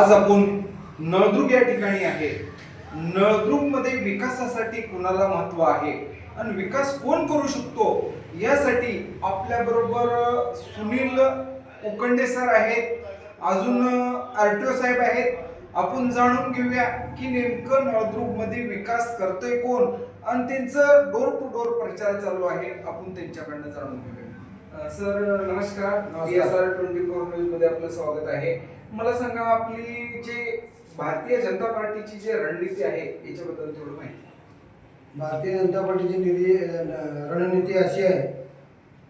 आज आपण नळदुर्ग या ठिकाणी आहे। नळदुर्ग मध्ये विकासासाठी कुणाला महत्व आहे आणि विकास कोण करू शकतो यासाठी आपल्या बरोबर सुनील उकंडे सर आहेत, अजून आरटीओ साहेब आहेत। आपण जाणून घेऊया की नेमकं नळदुर्ग मध्ये विकास करतोय कोण आणि त्यांचं डोर टू डोर प्रचार चालू आहे। आपण त्यांच्याकडनं जाणून घेऊया। सर नमस्कार, PSR 24 न्यूज मध्ये आपलं स्वागत आहे। मला सांगा, आपली जे भारतीय जनता पार्टीची जी रणनीती आहे याच्याबद्दल थोडं माहिती। भारतीय जनता पार्टीची रणनीती अशी आहे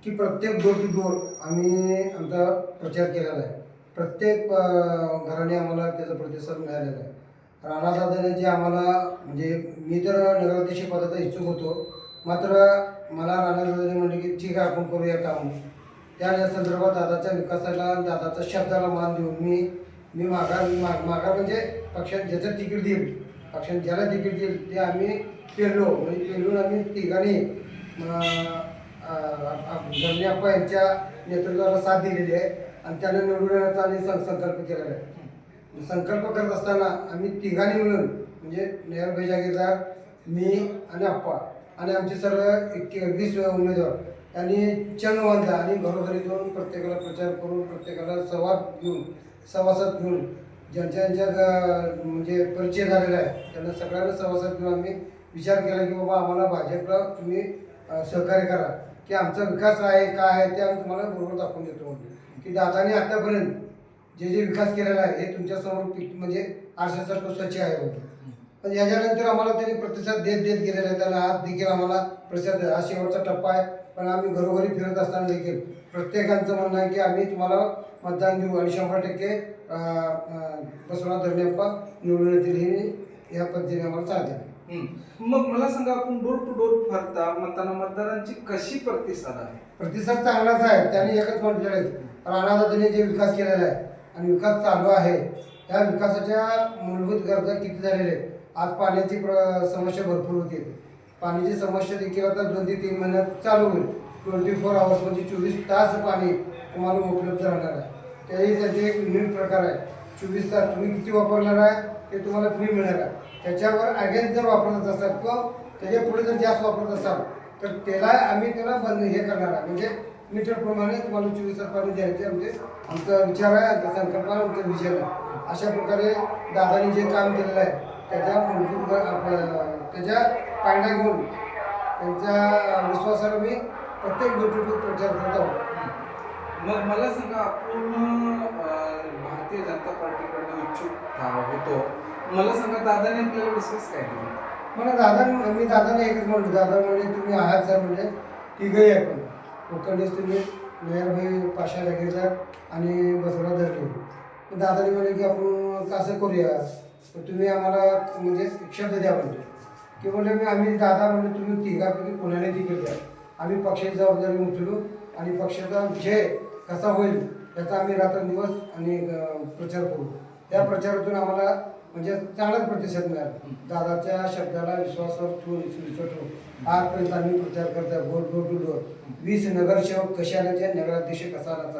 की प्रत्येक डोर टू डोर आम्ही आमचा प्रचार केलेला आहे। प्रत्येक घराने आम्हाला त्याचा प्रतिसाद मिळालेला आहे। राणादादाने जे आम्हाला म्हणजे मी तर नगराध्यक्ष पदाचा इच्छुक होतो, मात्र मला राणादादाने म्हटले की ठीक आहे आपण करूया काम। त्या संदर्भात दादाच्या विकासाला दादाच्या शब्दाला मान देऊन मी माघार म्हणजे पक्षात ज्याचं तिकीट देईल, पक्षात ज्याला तिकीट देईल ते आम्ही पेरलो म्हणजे पेरून आम्ही तिघांनी धरण्याप्पा यांच्या नेतृत्वाला साथ दिलेली आहे आणि त्याने निवडून येण्याचा आणि संकल्प केलेला आहे। संकल्प करत असताना आम्ही तिघांनी मिळून म्हणजे नेहरभाई जागीरदार, मी आणि आप्पा आणि आमचे सर्व 20 उमेदवार यांनी चंग बांधला आणि घरोघरी जाऊन प्रत्येकाला प्रचार करून प्रत्येकाला सभासद घेऊन ज्यांच्या म्हणजे परिचय झालेला आहे त्यांना सगळ्यांना सभासद घेऊन आम्ही विचार केला की बाबा आम्हाला भाजपला तुम्ही सहकार्य करा की आमचा विकास आहे काय आहे ते आम्ही तुम्हाला बरोबर दाखवून देतो म्हणून की दादाने आतापर्यंत जे विकास केलेला आहे हे तुमच्यासमोर म्हणजे आरशासारखं स्वच्छ आहे होतं। पण याच्यानंतर आम्हाला त्यांनी प्रतिसाद देत गेलेला आहे। त्यांना आज देखील आम्हाला प्रतिसाद हा शेवटचा टप्पा आहे, पण आम्ही घरोघरी फिरत असताना देखील प्रत्येकांचं म्हणणं आहे की आम्ही तुम्हाला मतदान देऊ आणि 100% बसवराज धरणेप्पा निवडून येतील हे या पद्धतीने आम्हाला सांगते। मग मला सांगा, आपण डोर टू डोर फिरता म्हणताना मतदारांची कशी प्रतिसाद आहे? प्रतिसाद चांगलाच आहे। त्यांनी एकच म्हटलेलं आहे, राणादादाने जे विकास केलेला आहे आणि विकास चालू आहे या विकासाच्या मूलभूत गरजा किती झालेल्या आहेत। आज पाण्याची समस्या भरपूर होती, पाण्याची समस्या देखील आता 2 ते 3 महिन्यात चालू होईल। 24 आवर्स म्हणजे 24 तास पाणी तुम्हाला उपलब्ध राहणार आहे। त्याही त्यांचे एक युनिट प्रकार आहे। 24 तास तुम्ही किती वापरणार आहे ते तुम्हाला फ्री मिळणार आहे। त्याच्यावर अगेन्स्ट जर वापरत असाल किंवा त्याच्या पुढे जर जास्त वापरत असाल तर त्याला बंद हे करणार आहे, म्हणजे मीटरप्रमाणे तुम्हाला 24 तास पाणी द्यायचे आमचा विचार आहे, आमचा संकल्प आहे, आमचं विजन आहे। अशा प्रकारे दादानी जे काम केलेलं आहे त्याच्या पायंडा घेऊन त्यांच्या विश्वासाला मी प्रत्येक गोष्टीत प्रचार करत आहोत। मग मला सांगा, आपण भारतीय जनता पार्टीकडे इच्छुक होतो, मला सांगा दादाने आपल्याला विश्वास काय दिला? मला मी दादाने एकच म्हणलो, दादा म्हणजे तुम्ही आहात सर म्हणजे तिघही आहे, पण कोकणीस तुम्ही नेहरभाई पाशा जागीरदार आणि बसवराज धरणे। दादाने म्हणे की आपण कसं करूया, तर तुम्ही आम्हाला म्हणजे शब्द द्या म्हणतो की म्हणजे आम्ही दादा म्हणजे तुम्ही तिघापैकी कोणाने तिकीट द्या, आम्ही पक्षाची जबाबदारी उचलू आणि पक्षाचा विजय कसा होईल याचा आम्ही रात्रंदिवस आणि प्रचार करू। त्या प्रचारातून आम्हाला म्हणजे चांगलाच प्रतिसाद मिळाला। दादाच्या शब्दाला विश्वास ठेवून आजपर्यंत आम्ही प्रचार करता डोर टू डोर 20 नगरसेवक कसे आणायचे, नगराध्यक्ष कसा आणायचा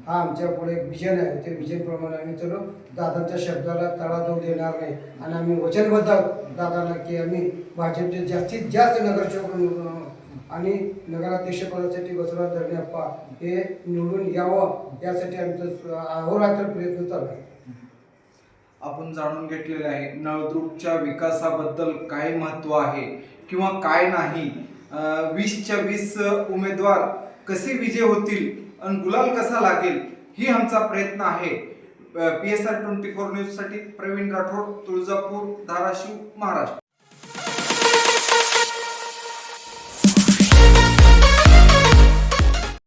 हा आमच्या पुढे एक विजन आहे। ते विजनप्रमाणे आम्ही चलो, दादांच्या शब्दाला तडा जाऊ देणार नाही आणि आम्ही वचनबद्ध आहोत दादांना की आम्ही भाजपचे जास्तीत जास्त नगरसेवक निवडून आणि नगराध्यक्षपदासाठी बसवराज धरणेप्पा हे निवडून यावं यासाठी आमचं अहोरात्र प्रयत्न चालू आहे। आपण जाणून घेतलेलं आहे नळदुर्गच्या विकासाबद्दल काय महत्व आहे किंवा काय नाही, 20च्या 20 उमेदवार कसे विजय होतील आणि गुलाल कसा लागेल ही आमचा प्रयत्न आहे। PSR 24 न्यूज साठी प्रवीण राठोड, तुळजापूर, धाराशिव, महाराष्ट्र।